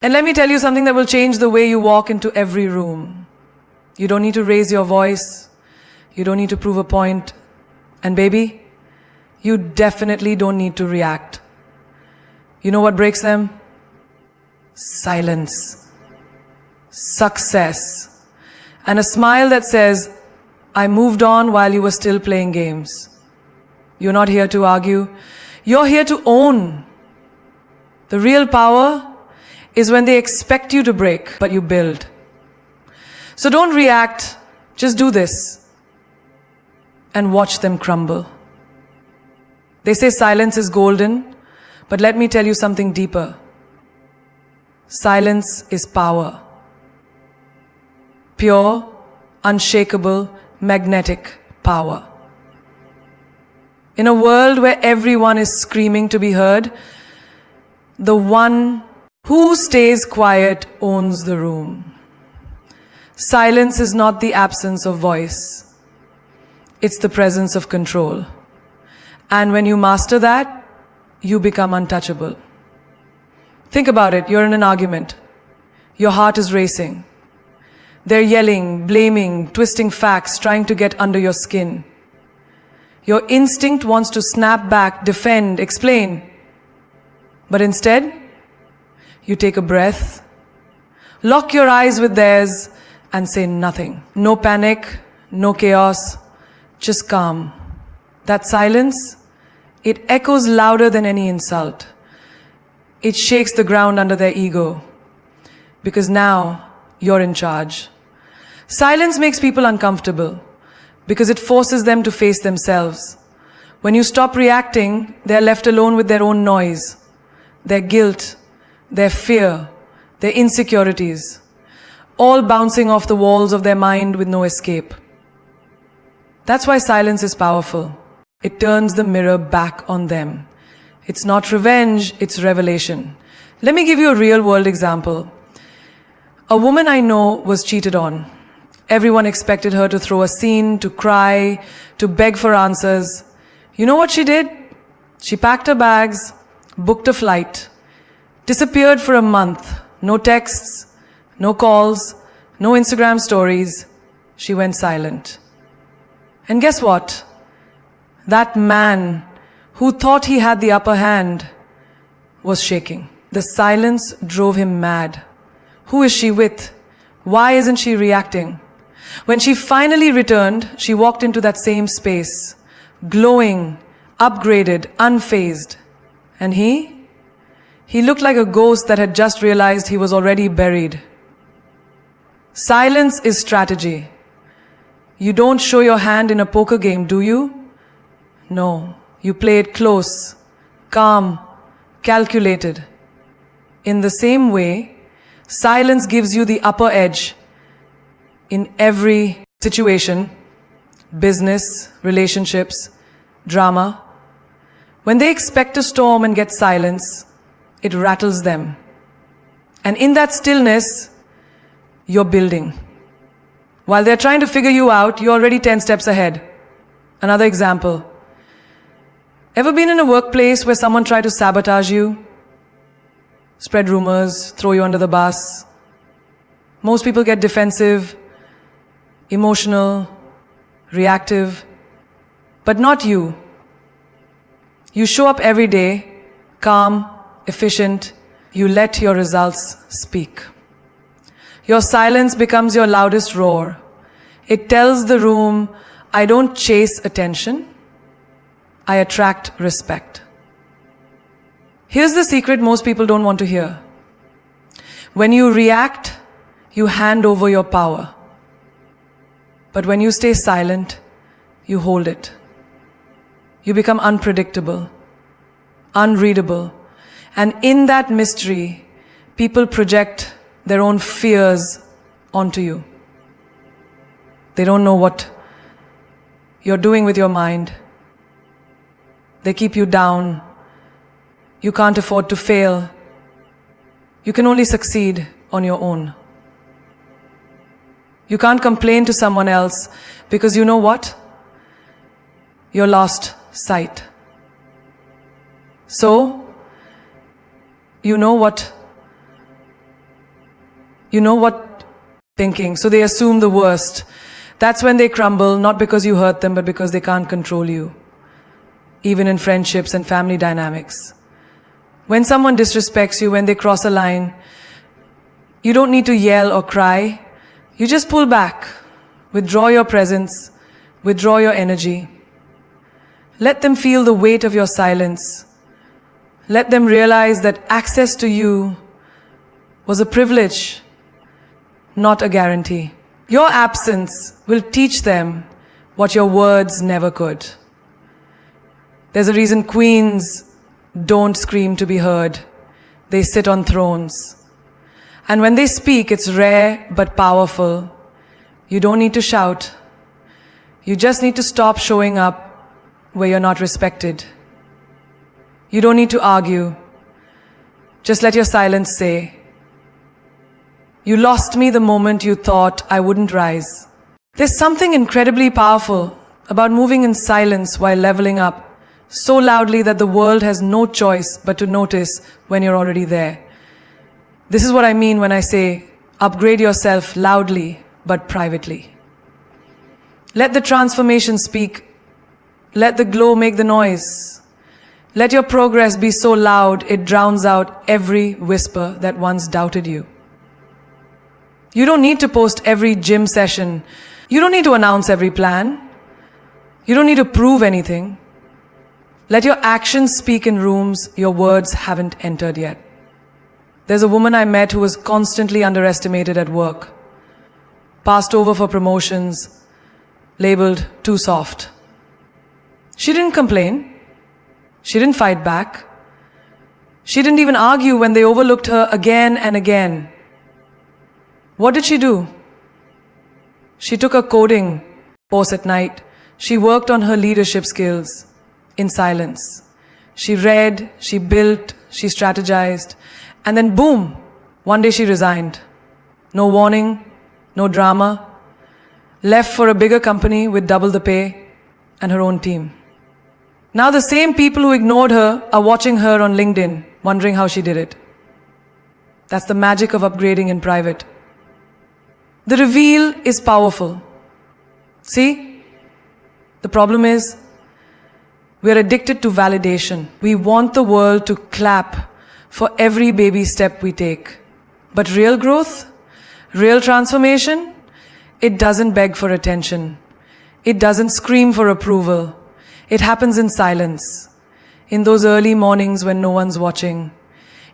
And let me tell you something that will change the way you walk into every room. You don't need to raise your voice. You don't need to prove a point. And baby, you definitely don't need to react. You know what breaks them? Silence. Success. And a smile that says, I moved on while you were still playing games. You're not here to argue. You're here to own. The real power is when they expect you to break, but you build. So don't react, just do this and watch them crumble. They say silence is golden, but let me tell you something deeper. Silence is power. Pure, unshakable, magnetic power. In a world where everyone is screaming to be heard, the one who stays quiet owns the room. Silence is not the absence of voice. It's the presence of control. And when you master that, you become untouchable. Think about it. You're in an argument. Your heart is racing. They're yelling, blaming, twisting facts, trying to get under your skin. Your instinct wants to snap back, defend, explain. But instead, you take a breath, lock your eyes with theirs, and say nothing. No panic, no chaos, just calm. That silence, it echoes louder than any insult. It shakes the ground under their ego. Because now, you're in charge. Silence makes people uncomfortable because it forces them to face themselves. When you stop reacting, they're left alone with their own noise, their guilt, their fear, their insecurities, all bouncing off the walls of their mind with no escape. That's why silence is powerful. It turns the mirror back on them. It's not revenge, it's revelation. Let me give you a real-world example. A woman I know was cheated on. Everyone expected her to throw a scene, to cry, to beg for answers. You know what she did? She packed her bags, booked a flight, disappeared for a month. No texts, no calls, no Instagram stories. She went silent. And guess what? That man who thought he had the upper hand was shaking. The silence drove him mad. Who is she with? Why isn't she reacting? When she finally returned, she walked into that same space, glowing, upgraded, unfazed. And he looked like a ghost that had just realized he was already buried. Silence is strategy. You don't show your hand in a poker game, do you? No, you play it close, calm, calculated. In the same way, silence gives you the upper edge in every situation, business, relationships, drama. When they expect a storm and get silence, it rattles them. And in that stillness, you're building. While they're trying to figure you out, you're already 10 steps ahead. Another example. Ever been in a workplace where someone tried to sabotage you? Spread rumors, throw you under the bus. Most people get defensive, emotional, reactive, but not you. You show up every day, calm, efficient. You let your results speak. Your silence becomes your loudest roar. It tells the room, I don't chase attention, I attract respect. Here's the secret most people don't want to hear. When you react, you hand over your power. But when you stay silent, you hold it. You become unpredictable, unreadable. And in that mystery, people project their own fears onto you. They don't know what you're doing with your mind. They keep you down. You can't afford to fail. You can only succeed on your own. You can't complain to someone else because you know what? You're lost sight. So, you know what You know what thinking, so they assume the worst. That's when they crumble, not because you hurt them, but because they can't control you. Even in friendships and family dynamics. When someone disrespects you, when they cross a line, you don't need to yell or cry. You just pull back, withdraw your presence, withdraw your energy. Let them feel the weight of your silence. Let them realize that access to you was a privilege, not a guarantee. Your absence will teach them what your words never could. There's a reason queens don't scream to be heard. They sit on thrones. And when they speak, it's rare but powerful. You don't need to shout. You just need to stop showing up where you're not respected. You don't need to argue. Just let your silence say, "You lost me the moment you thought I wouldn't rise." There's something incredibly powerful about moving in silence while leveling up, so loudly that the world has no choice but to notice when you're already there. This is what I mean when I say, upgrade yourself loudly but privately. Let the transformation speak. Let the glow make the noise. Let your progress be so loud it drowns out every whisper that once doubted you. You don't need to post every gym session. You don't need to announce every plan. You don't need to prove anything. Let your actions speak in rooms your words haven't entered yet. There's a woman I met who was constantly underestimated at work, passed over for promotions, labeled too soft. She didn't complain. She didn't fight back. She didn't even argue when they overlooked her again and again. What did she do? She took a coding course at night. She worked on her leadership skills in silence. She read, she built, she strategized, and then boom, one day she resigned. No warning, no drama. Left for a bigger company with double the pay and her own team. Now the same people who ignored her are watching her on LinkedIn, wondering how she did it. That's the magic of upgrading in private. The reveal is powerful. See? The problem is, we're addicted to validation. We want the world to clap for every baby step we take. But real growth, real transformation, it doesn't beg for attention. It doesn't scream for approval. It happens in silence. In those early mornings when no one's watching.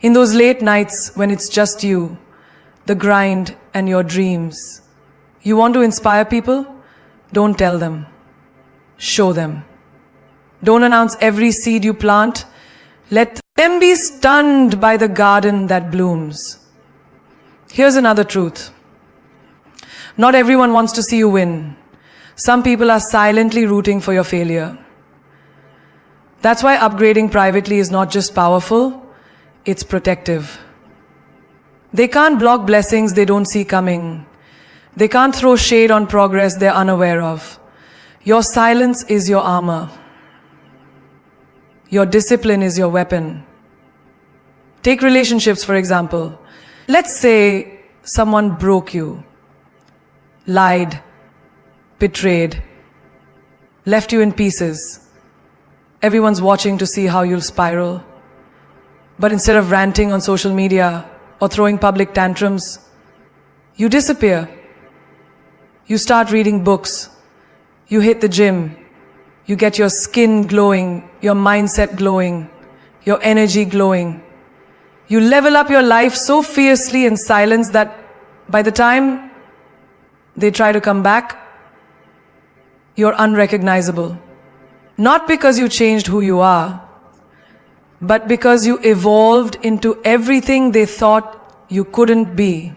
In those late nights when it's just you, the grind and your dreams. You want to inspire people? Don't tell them. Show them. Don't announce every seed you plant. Let them be stunned by the garden that blooms. Here's another truth. Not everyone wants to see you win. Some people are silently rooting for your failure. That's why upgrading privately is not just powerful, it's protective. They can't block blessings they don't see coming. They can't throw shade on progress they're unaware of. Your silence is your armor. Your discipline is your weapon. Take relationships, for example. Let's say someone broke you, lied, betrayed, left you in pieces. Everyone's watching to see how you'll spiral. But instead of ranting on social media or throwing public tantrums, you disappear. You start reading books. You hit the gym. You get your skin glowing, your mindset glowing, your energy glowing. You level up your life so fiercely in silence that by the time they try to come back, you're unrecognizable. Not because you changed who you are, but because you evolved into everything they thought you couldn't be.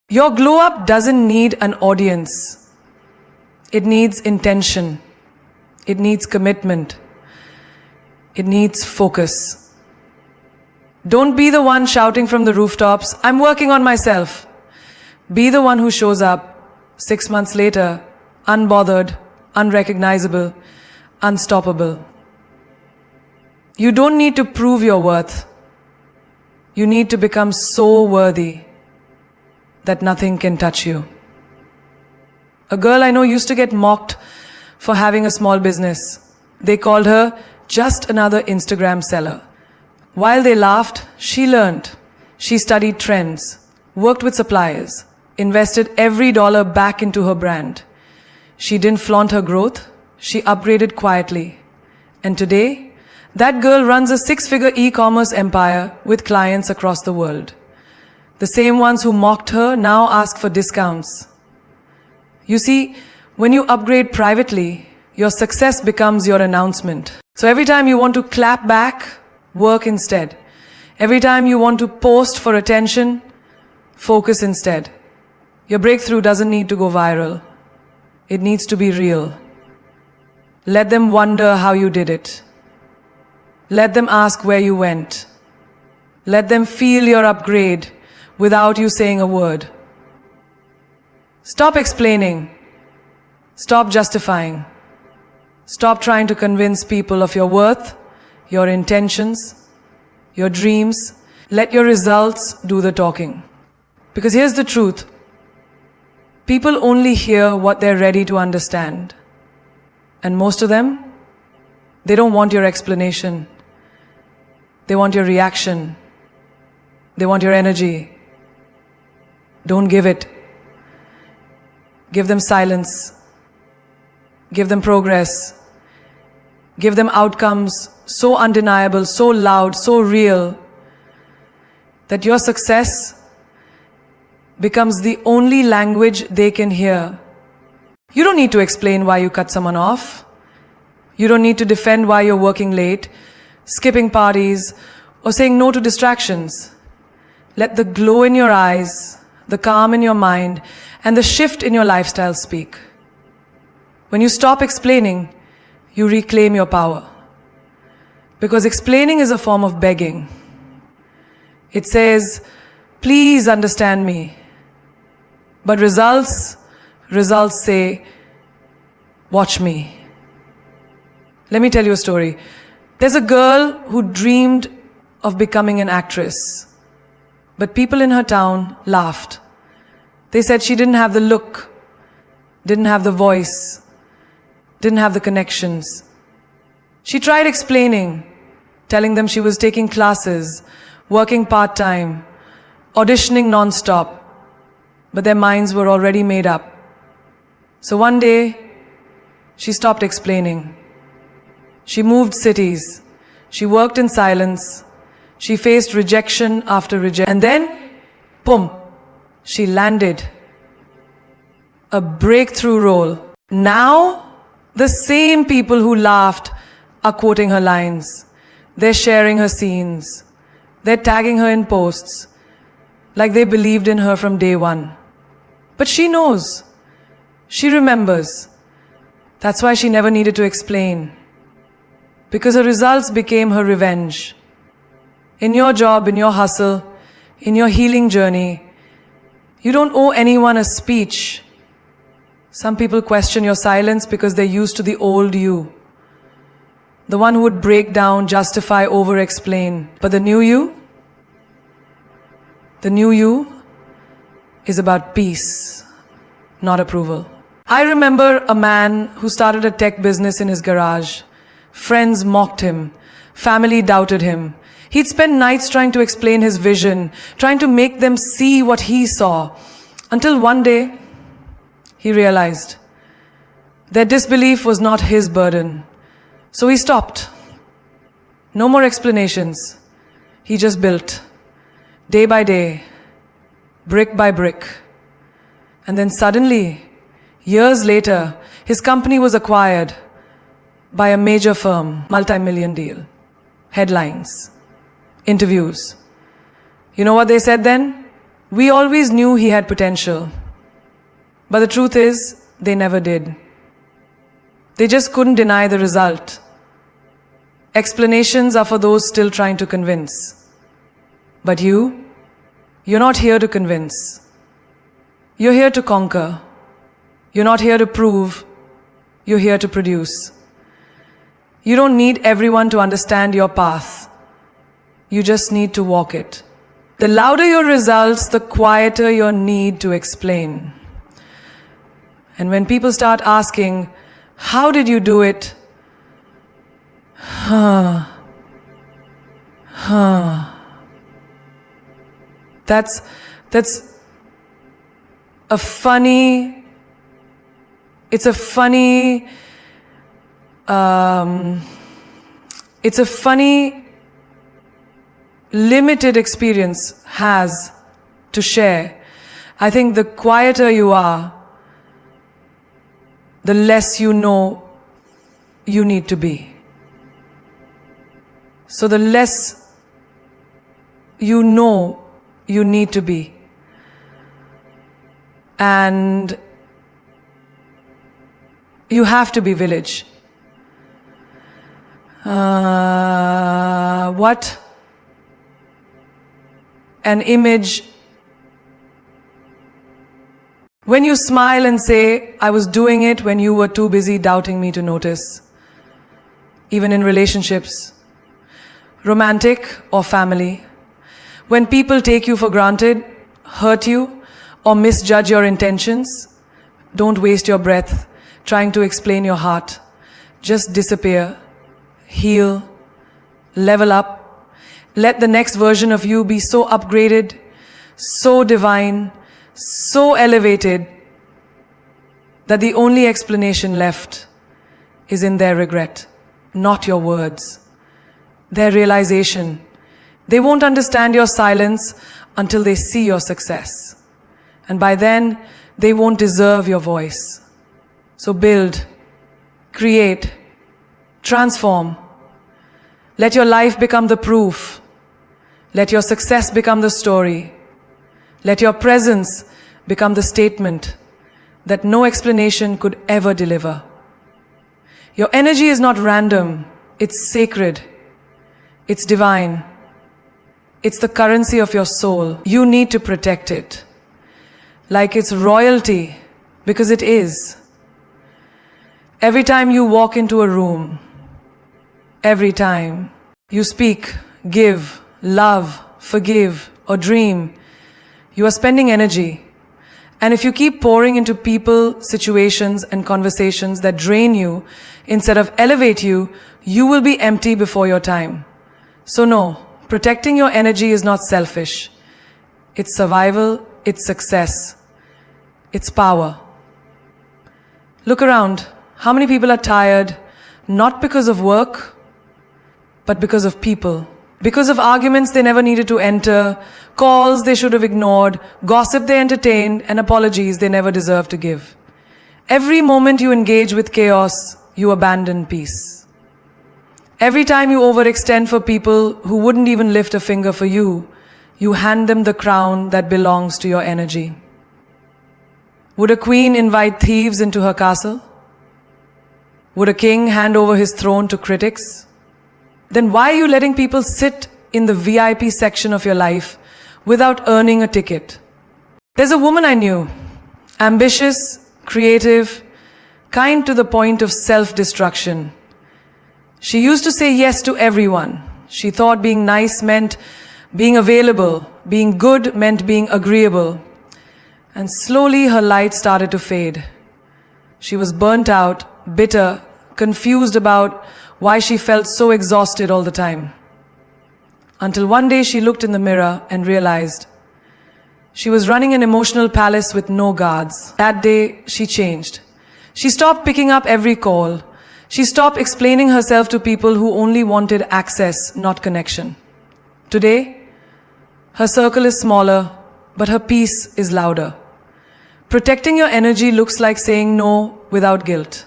Your glow up doesn't need an audience. It needs intention. It needs commitment. It needs focus. Don't be the one shouting from the rooftops, "I'm working on myself." Be the one who shows up 6 months later, unbothered, unrecognizable, unstoppable. You don't need to prove your worth. You need to become so worthy. that nothing can touch you. A girl I know used to get mocked for having a small business. They called her just another Instagram seller. While they laughed, she learned. She studied trends, worked with suppliers, invested every dollar back into her brand. She didn't flaunt her growth, she upgraded quietly. And today, that girl runs a 6-figure e-commerce empire with clients across the world. The same ones who mocked her now ask for discounts. You see, when you upgrade privately, your success becomes your announcement. So every time you want to clap back, work instead. Every time you want to post for attention, focus instead. Your breakthrough doesn't need to go viral. It needs to be real. Let them wonder how you did it. Let them ask where you went. Let them feel your upgrade without you saying a word. Stop explaining. Stop justifying. Stop trying to convince people of your worth, your intentions, your dreams. Let your results do the talking. Because here's the truth. People only hear what they're ready to understand. And most of them, they don't want your explanation. They want your reaction. They want your energy. Don't give it. Give them silence. Give them progress. Give them outcomes so undeniable, so loud, so real, that your success becomes the only language they can hear. You don't need to explain why you cut someone off. You don't need to defend why you're working late, skipping parties, or saying no to distractions. Let the glow in your eyes, the calm in your mind, and the shift in your lifestyle speak. When you stop explaining, you reclaim your power. Because explaining is a form of begging. It says, please understand me. But results say, watch me. Let me tell you a story. There's a girl who dreamed of becoming an actress. But people in her town laughed. They said she didn't have the look, didn't have the voice, didn't have the connections. She tried explaining, telling them she was taking classes, working part-time, auditioning non-stop, but their minds were already made up. So one day, she stopped explaining. She moved cities. She worked in silence. She faced rejection after rejection. And then, boom, she landed a breakthrough role. Now, the same people who laughed are quoting her lines. They're sharing her scenes. They're tagging her in posts like they believed in her from day one. But she knows. She remembers. That's why she never needed to explain. Because her results became her revenge. In your job, in your hustle, in your healing journey, you don't owe anyone a speech. Some people question your silence because they're used to the old you. The one who would break down, justify, over-explain. But the new you is about peace, not approval. I remember a man who started a tech business in his garage. Friends mocked him. Family doubted him. He'd spend nights trying to explain his vision, trying to make them see what he saw. Until one day, he realized their disbelief was not his burden. So he stopped. No more explanations. He just built, day by day, brick by brick. And then suddenly, years later, his company was acquired by a major firm, multi-million deal. Headlines, interviews. You know what they said then? We always knew he had potential. But the truth is, they never did. They just couldn't deny the result. Explanations are for those still trying to convince. But you're not here to convince. You're here to conquer. You're not here to prove. You're here to produce. You don't need everyone to understand your path. You just need to walk it. The louder your results, the quieter your need to explain. And when people start asking, how did you do it? That's a funny, it's a funny limited experience has to share. I think the quieter you are, the less you know you need to be. So the less you know you need to be. And you have to be village. What an image. When you smile and say, I was doing it when you were too busy doubting me to notice. Even in relationships, romantic or family. When people take you for granted, hurt you, or misjudge your intentions, don't waste your breath trying to explain your heart. Just disappear, heal, level up. Let the next version of you be so upgraded, so divine, so elevated, that the only explanation left is in their regret, not your words, their realization. They won't understand your silence until they see your success. And by then, they won't deserve your voice. So build, create, transform. Let your life become the proof. Let your success become the story. Let your presence become the statement that no explanation could ever deliver. Your energy is not random. It's sacred. It's divine. It's the currency of your soul. You need to protect it. Like it's royalty, because it is. Every time you walk into a room, every time you speak, give, love, forgive, or dream, you are spending energy. And if you keep pouring into people, situations, and conversations that drain you instead of elevate you, you will be empty before your time. So no, protecting your energy is not selfish. It's survival, it's success, it's power. Look around. How many people are tired, not because of work, but because of people? Because of arguments they never needed to enter, calls they should have ignored, gossip they entertained, and apologies they never deserved to give. Every moment you engage with chaos, you abandon peace. Every time you overextend for people who wouldn't even lift a finger for you, you hand them the crown that belongs to your energy. Would a queen invite thieves into her castle? Would a king hand over his throne to critics? Then why are you letting people sit in the VIP section of your life without earning a ticket? There's a woman I knew, ambitious, creative, kind to the point of self-destruction. She used to say yes to everyone. She thought being nice meant being available, being good meant being agreeable. And slowly her light started to fade. She was burnt out, bitter, confused about why she felt so exhausted all the time. Until one day she looked in the mirror and realized she was running an emotional palace with no guards. That day she changed. She stopped picking up every call. She stopped explaining herself to people who only wanted access, not connection. Today, her circle is smaller, but her peace is louder. Protecting your energy looks like saying no without guilt.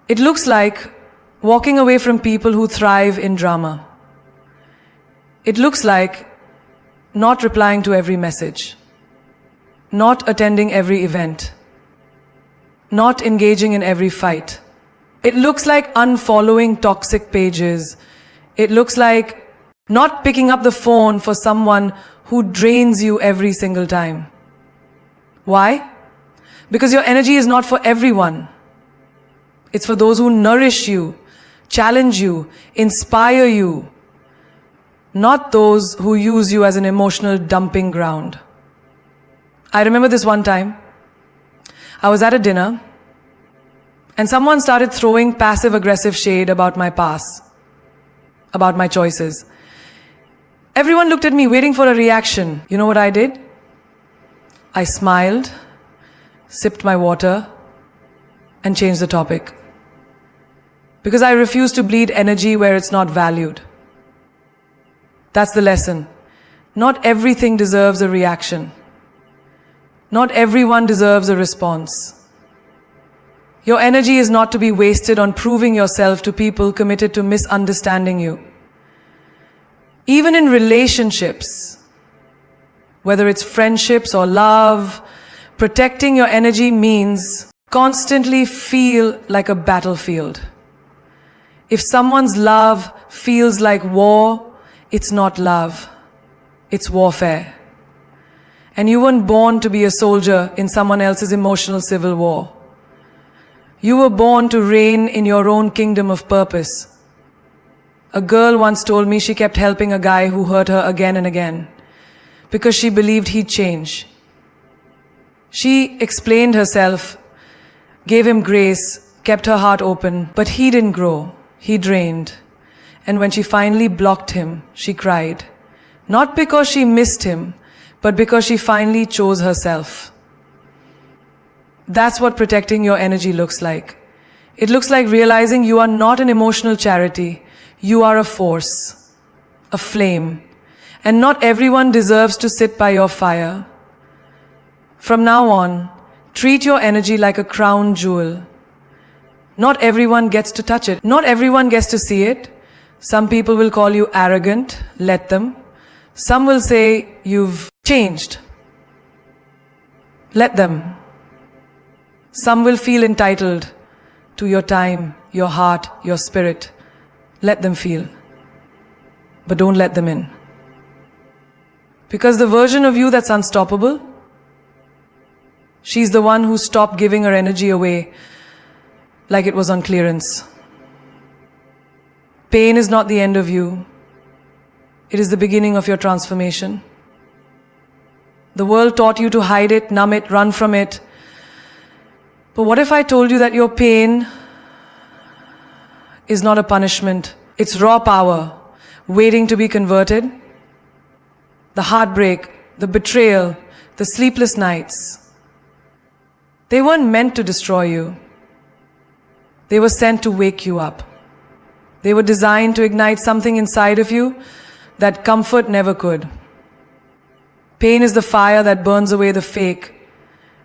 It looks like walking away from people who thrive in drama. It looks like not replying to every message, not attending every event, not engaging in every fight. It looks like unfollowing toxic pages. It looks like not picking up the phone for someone who drains you every single time. Why? Because your energy is not for everyone. It's for those who nourish you, challenge you, inspire you, not those who use you as an emotional dumping ground. I remember this one time. I was at a dinner and someone started throwing passive-aggressive shade about my past, about my choices. Everyone looked at me waiting for a reaction. You know what I did? I smiled, sipped my water, and changed the topic. Because I refuse to bleed energy where it's not valued. That's the lesson. Not everything deserves a reaction. Not everyone deserves a response. Your energy is not to be wasted on proving yourself to people committed to misunderstanding you. Even in relationships, whether it's friendships or love, protecting your energy means constantly feel like a battlefield. If someone's love feels like war, it's not love, it's warfare. And you weren't born to be a soldier in someone else's emotional civil war. You were born to reign in your own kingdom of purpose. A girl once told me she kept helping a guy who hurt her again and again because she believed he'd change. She explained herself, gave him grace, kept her heart open, but he didn't grow. He drained. And when she finally blocked him, she cried. Not because she missed him, but because she finally chose herself. That's what protecting your energy looks like. It looks like realizing you are not an emotional charity. You are a force, a flame. And not everyone deserves to sit by your fire. From now on, treat your energy like a crown jewel. Not everyone gets to touch it. Not everyone gets to see it. Some people will call you arrogant. Let them. Some will say you've changed. Let them. Some will feel entitled to your time, your heart, your spirit. Let them feel. But don't let them in. Because the version of you that's unstoppable, she's the one who stopped giving her energy away like it was on clearance. Pain is not the end of you. It is the beginning of your transformation. The world taught you to hide it, numb it, run from it. But what if I told you that your pain is not a punishment? It's raw power, waiting to be converted. The heartbreak, the betrayal, the sleepless nights. They weren't meant to destroy you. They were sent to wake you up. They were designed to ignite something inside of you that comfort never could. Pain is the fire that burns away the fake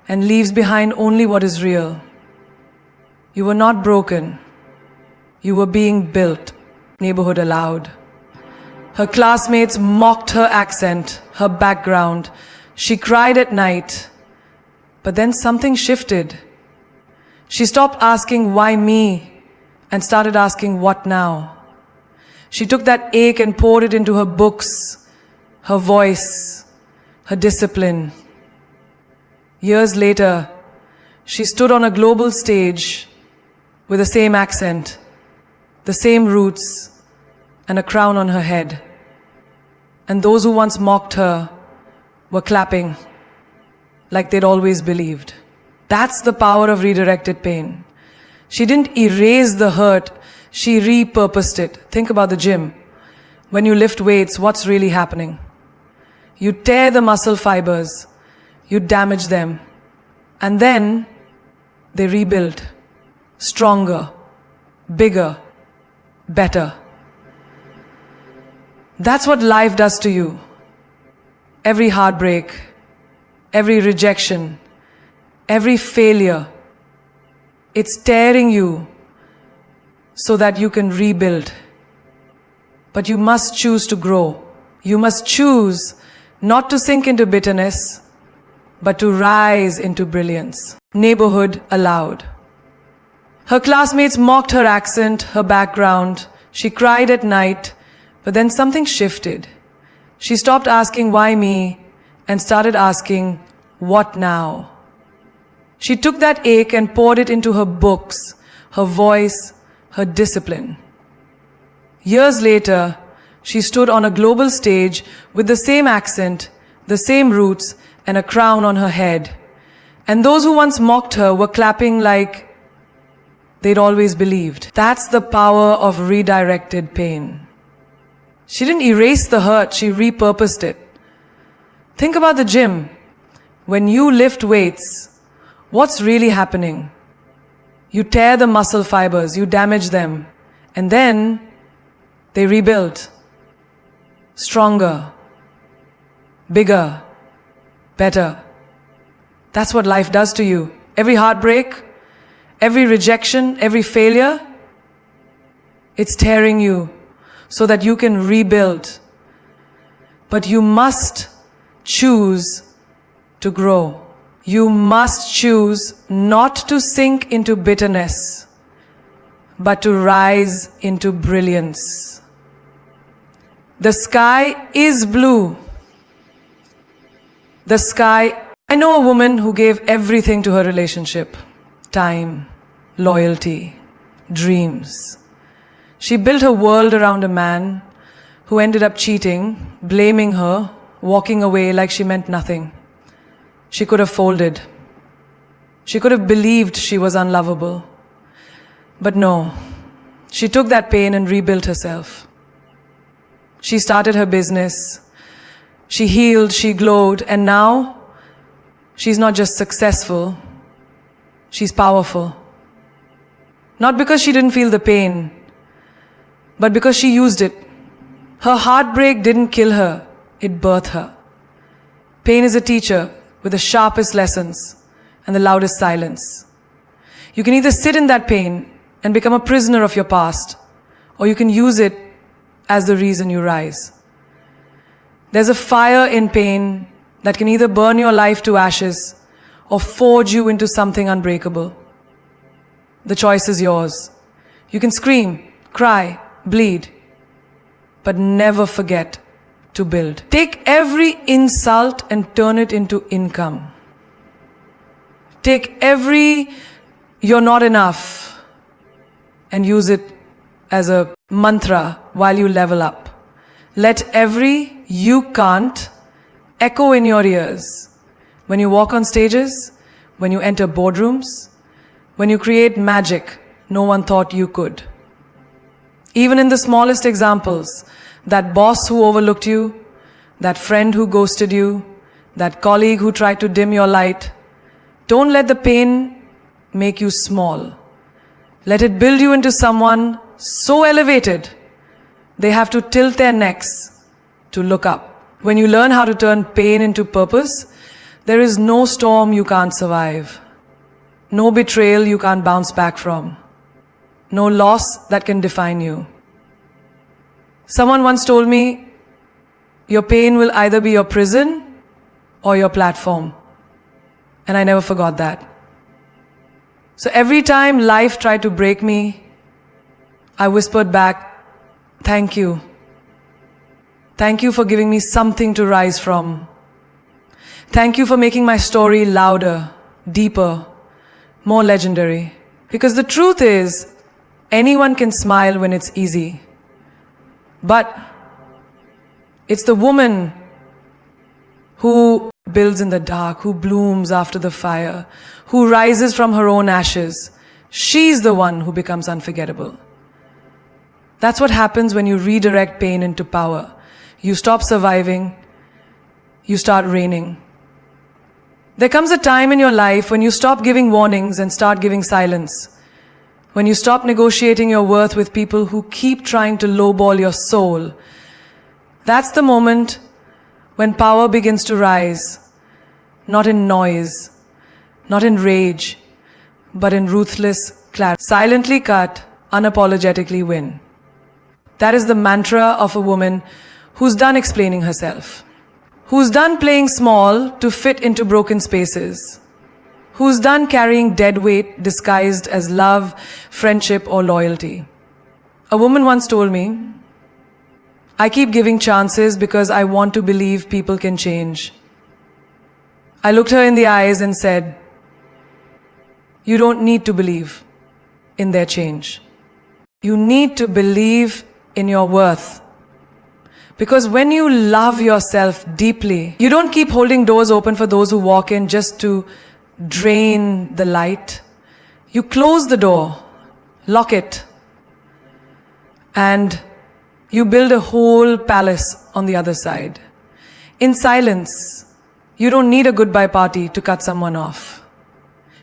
and leaves behind only what is real. You were not broken. You were being built. Neighborhood allowed. Her classmates mocked her accent, her background. She cried at night. But then something shifted. She stopped asking, why me? And started asking, what now? She took that ache and poured it into her books, her voice, her discipline. Years later, she stood on a global stage with the same accent, the same roots, and a crown on her head. And those who once mocked her were clapping like they'd always believed. That's the power of redirected pain. She didn't erase the hurt, she repurposed it. Think about the gym. When you lift weights, what's really happening? You tear the muscle fibers, you damage them, and then they rebuild. Stronger, bigger, better. That's what life does to you. Every heartbreak, every rejection, every failure, it's tearing you so that you can rebuild. But you must choose to grow. You must choose not to sink into bitterness, but to rise into brilliance. Neighborhood allowed. Her classmates mocked her accent, her background. She cried at night, but then something shifted. She stopped asking, why me? And started asking, what now? She took that ache and poured it into her books, her voice, her discipline. Years later, She stood on a global stage with the same accent, the same roots, and a crown on her head. And those who once mocked her were clapping like they'd always believed. That's the power of redirected pain. She didn't erase the hurt, she repurposed it. Think about the gym. When you lift weights, what's really happening? You tear the muscle fibers, you damage them, and then they rebuild. Stronger, bigger, better. That's what life does to you. Every heartbreak, every rejection, every failure, it's tearing you so that you can rebuild. But you must choose to grow. You must choose not to sink into bitterness, but to rise into brilliance. The sky is blue. The sky. I know a woman who gave everything to her relationship. Time, loyalty, dreams. She built her world around a man who ended up cheating, blaming her, walking away like she meant nothing. She could have folded. She could have believed she was unlovable. But no, she took that pain and rebuilt herself. She started her business. She healed, she glowed, and now she's not just successful, she's powerful. Not because she didn't feel the pain, but because she used it. Her heartbreak didn't kill her, it birthed her. Pain is a teacher with the sharpest lessons and the loudest silence. You can either sit in that pain and become a prisoner of your past, or you can use it as the reason you rise. There's a fire in pain that can either burn your life to ashes or forge you into something unbreakable. The choice is yours. You can scream, cry, bleed, but never forget to build. Take every insult and turn it into income. Take every "you're not enough" and use it as a mantra while you level up. Let every "you can't" echo in your ears when you walk on stages, when you enter boardrooms, when you create magic no one thought you could. Even in the smallest examples, that boss who overlooked you, that friend who ghosted you, that colleague who tried to dim your light, don't let the pain make you small. Let it build you into someone so elevated, they have to tilt their necks to look up. When you learn how to turn pain into purpose, there is no storm you can't survive, no betrayal you can't bounce back from, no loss that can define you. Someone once told me, your pain will either be your prison or your platform. And I never forgot that. So every time life tried to break me, I whispered back, thank you. Thank you for giving me something to rise from. Thank you for making my story louder, deeper, more legendary. Because the truth is, anyone can smile when it's easy. But it's the woman who builds in the dark, who blooms after the fire, who rises from her own ashes. She's the one who becomes unforgettable. That's what happens when you redirect pain into power. You stop surviving, you start reigning. There comes a time in your life when you stop giving warnings and start giving silence. When you stop negotiating your worth with people who keep trying to lowball your soul. That's the moment when power begins to rise, not in noise, not in rage, but in ruthless clarity. Silently cut, unapologetically win. That is the mantra of a woman who's done explaining herself, who's done playing small to fit into broken spaces, who's done carrying dead weight disguised as love, friendship, or loyalty. A woman once told me, I keep giving chances because I want to believe people can change. I looked her in the eyes and said, you don't need to believe in their change. You need to believe in your worth. Because when you love yourself deeply, you don't keep holding doors open for those who walk in just to drain the light. You close the door, lock it, and you build a whole palace on the other side. In silence, you don't need a goodbye party to cut someone off.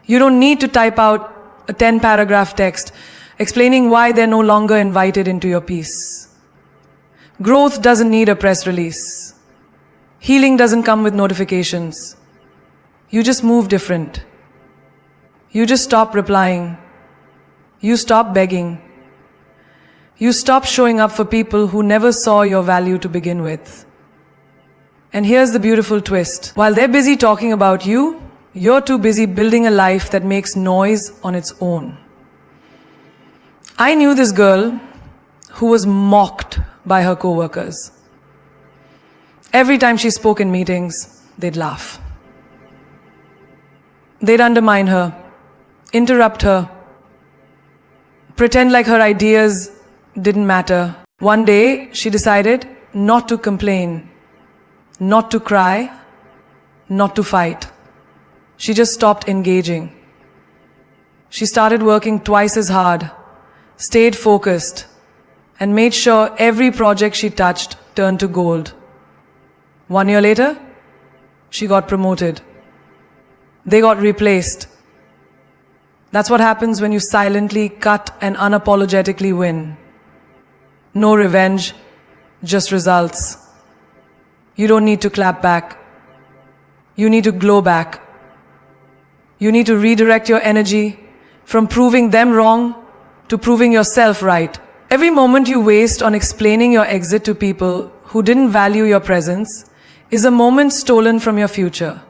You don't need to type out a 10-paragraph text explaining why they're no longer invited into your peace. Growth doesn't need a press release. Healing doesn't come with notifications. You just move different. You just stop replying. You stop begging. You stop showing up for people who never saw your value to begin with. And here's the beautiful twist. While they're busy talking about you, you're too busy building a life that makes noise on its own. I knew this girl who was mocked by her coworkers. Every time she spoke in meetings, they'd laugh. They'd undermine her, interrupt her, pretend like her ideas didn't matter. One day, she decided not to complain, not to cry, not to fight. She just stopped engaging. She started working twice as hard, stayed focused, and made sure every project she touched turned to gold. 1 year later, she got promoted. They got replaced. That's what happens when you silently cut and unapologetically win. No revenge, just results. You don't need to clap back. You need to glow back. You need to redirect your energy from proving them wrong to proving yourself right. Every moment you waste on explaining your exit to people who didn't value your presence is a moment stolen from your future.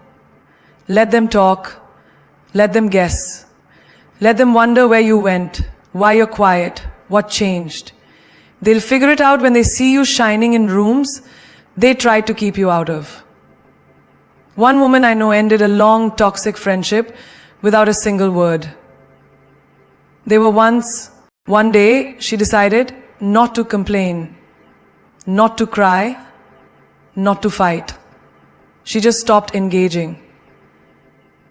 Let them talk. Let them guess. Let them wonder where you went, why you're quiet, what changed. They'll figure it out when they see you shining in rooms they tried to keep you out of. One woman I know ended a long, toxic friendship without a single word. One day, she decided not to complain, not to cry, not to fight. She just stopped engaging.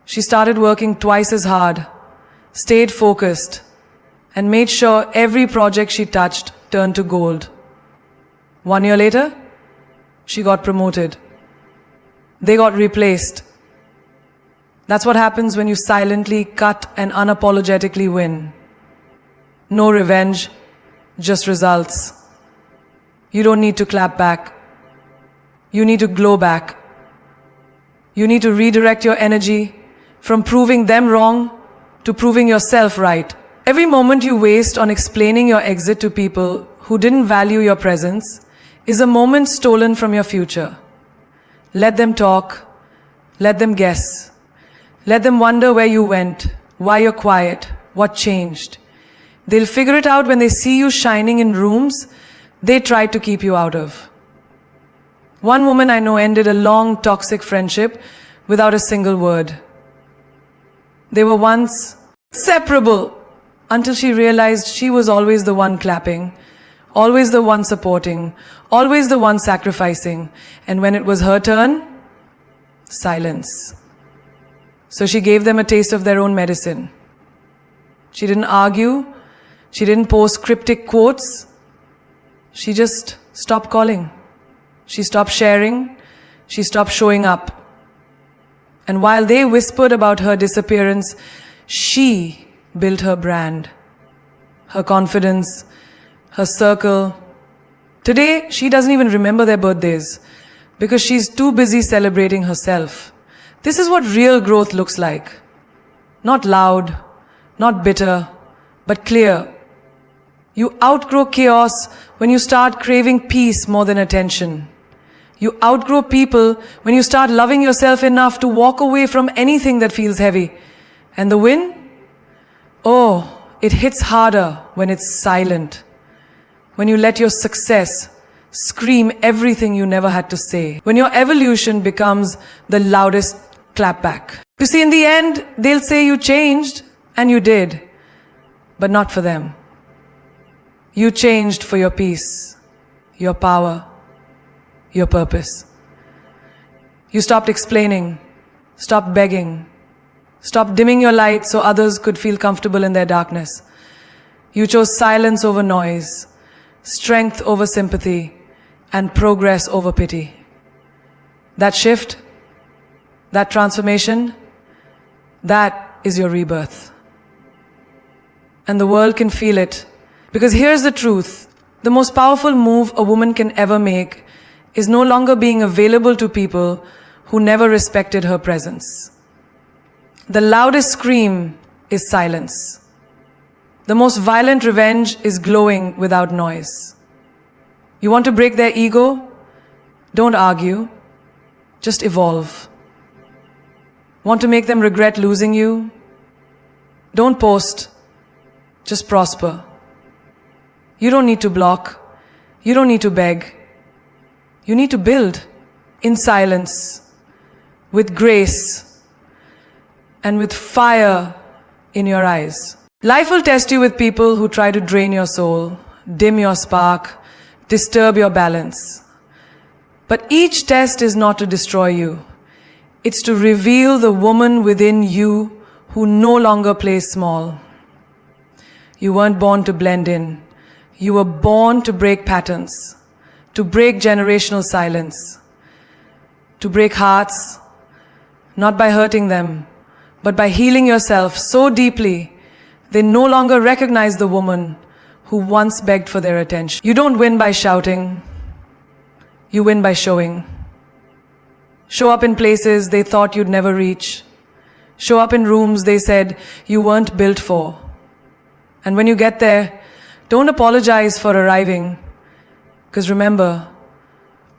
She started working twice as hard, stayed focused, and made sure every project she touched turned to gold. 1 year later, she got promoted. They got replaced. That's what happens when you silently cut and unapologetically win. No revenge, just results. You don't need to clap back. You need to glow back. You need to redirect your energy from proving them wrong to proving yourself right. Every moment you waste on explaining your exit to people who didn't value your presence is a moment stolen from your future. Let them talk. Let them guess. Let them wonder where you went, why you're quiet, what changed. They'll figure it out when they see you shining in rooms they tried to keep you out of. One woman I know ended a long, toxic friendship without a single word. They were once inseparable until she realized she was always the one clapping, always the one supporting, always the one sacrificing. And when it was her turn, silence. So she gave them a taste of their own medicine. She didn't argue. She didn't post cryptic quotes. She just stopped calling. She stopped sharing. She stopped showing up. And while they whispered about her disappearance, she built her brand, her confidence, her circle. Today, she doesn't even remember their birthdays because she's too busy celebrating herself. This is what real growth looks like. Not loud, not bitter, but clear. You outgrow chaos when you start craving peace more than attention. You outgrow people when you start loving yourself enough to walk away from anything that feels heavy. And the win? Oh, it hits harder when it's silent. When you let your success scream everything you never had to say. When your evolution becomes the loudest clapback. You see, in the end, they'll say you changed, and you did, but not for them. You changed for your peace, your power, your purpose. You stopped explaining, stopped begging, stopped dimming your light so others could feel comfortable in their darkness. You chose silence over noise, strength over sympathy, and progress over pity. That shift, that transformation, that is your rebirth. And the world can feel it. Because here's the truth. The most powerful move a woman can ever make is no longer being available to people who never respected her presence. The loudest scream is silence. The most violent revenge is glowing without noise. You want to break their ego? Don't argue. Just evolve. Want to make them regret losing you? Don't post. Just prosper. You don't need to block. You don't need to beg. You need to build in silence, with grace, and with fire in your eyes. Life will test you with people who try to drain your soul, dim your spark, disturb your balance. But each test is not to destroy you. It's to reveal the woman within you who no longer plays small. You weren't born to blend in. You were born to break patterns, to break generational silence, to break hearts, not by hurting them, but by healing yourself so deeply they no longer recognize the woman who once begged for their attention. You don't win by shouting. You win by showing. Show up in places they thought you'd never reach. Show up in rooms they said you weren't built for. And when you get there, don't apologize for arriving. Because remember,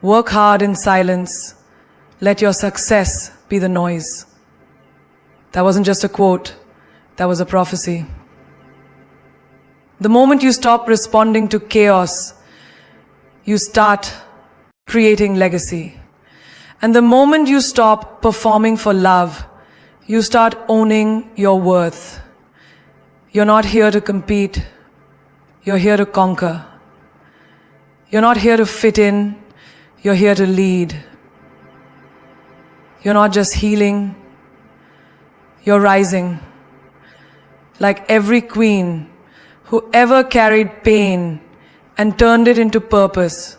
work hard in silence. Let your success be the noise. That wasn't just a quote. That was a prophecy. The moment you stop responding to chaos, you start creating legacy. And the moment you stop performing for love, you start owning your worth. You're not here to compete. You're here to conquer. You're not here to fit in. You're here to lead. You're not just healing. You're rising. Like every queen who ever carried pain and turned it into purpose,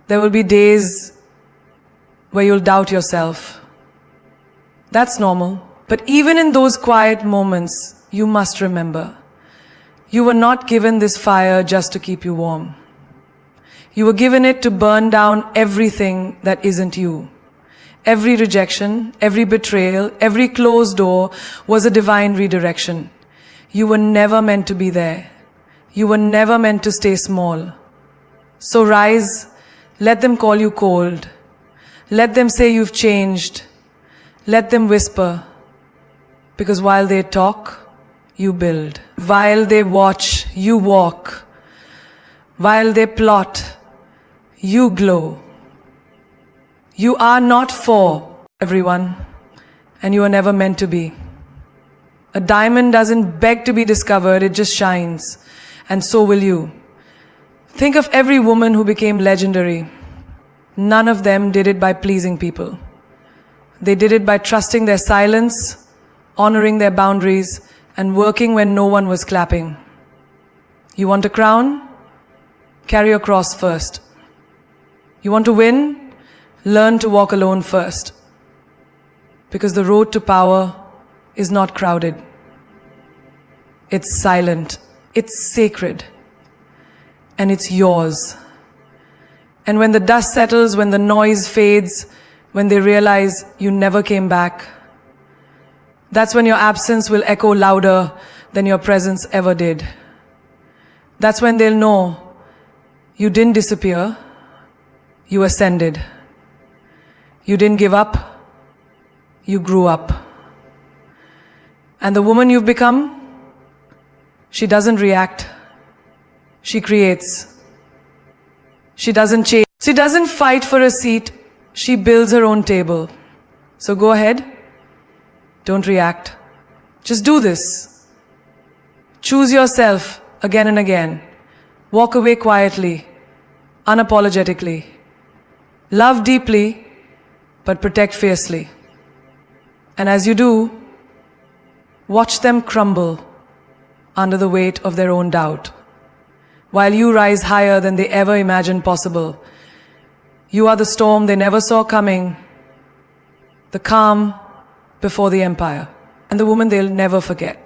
there will be days where you'll doubt yourself. That's normal. But even in those quiet moments, you must remember, you were not given this fire just to keep you warm. You were given it to burn down everything that isn't you. Every rejection, every betrayal, every closed door was a divine redirection. You were never meant to be there. You were never meant to stay small. So rise, let them call you cold. Let them say you've changed. Let them whisper. Because while they talk, you build. While they watch, you walk. While they plot, you glow. You are not for everyone, and you are never meant to be. A diamond doesn't beg to be discovered, it just shines. And so will you. Think of every woman who became legendary. None of them did it by pleasing people. They did it by trusting their silence, honoring their boundaries, and working when no one was clapping. You want a crown? Carry your cross first. You want to win? Learn to walk alone first. Because the road to power is not crowded. It's silent. It's sacred. And it's yours. And when the dust settles, when the noise fades, when they realize you never came back, that's when your absence will echo louder than your presence ever did. That's when they'll know you didn't disappear, you ascended. You didn't give up, you grew up. And the woman you've become, she doesn't react, she creates. She doesn't change. She doesn't fight for a seat, she builds her own table. So go ahead, don't react. Just do this. Choose yourself again and again. Walk away quietly, unapologetically. Love deeply, but protect fiercely. And as you do, watch them crumble under the weight of their own doubt. While you rise higher than they ever imagined possible, you are the storm they never saw coming, the calm before the empire, and the woman they'll never forget.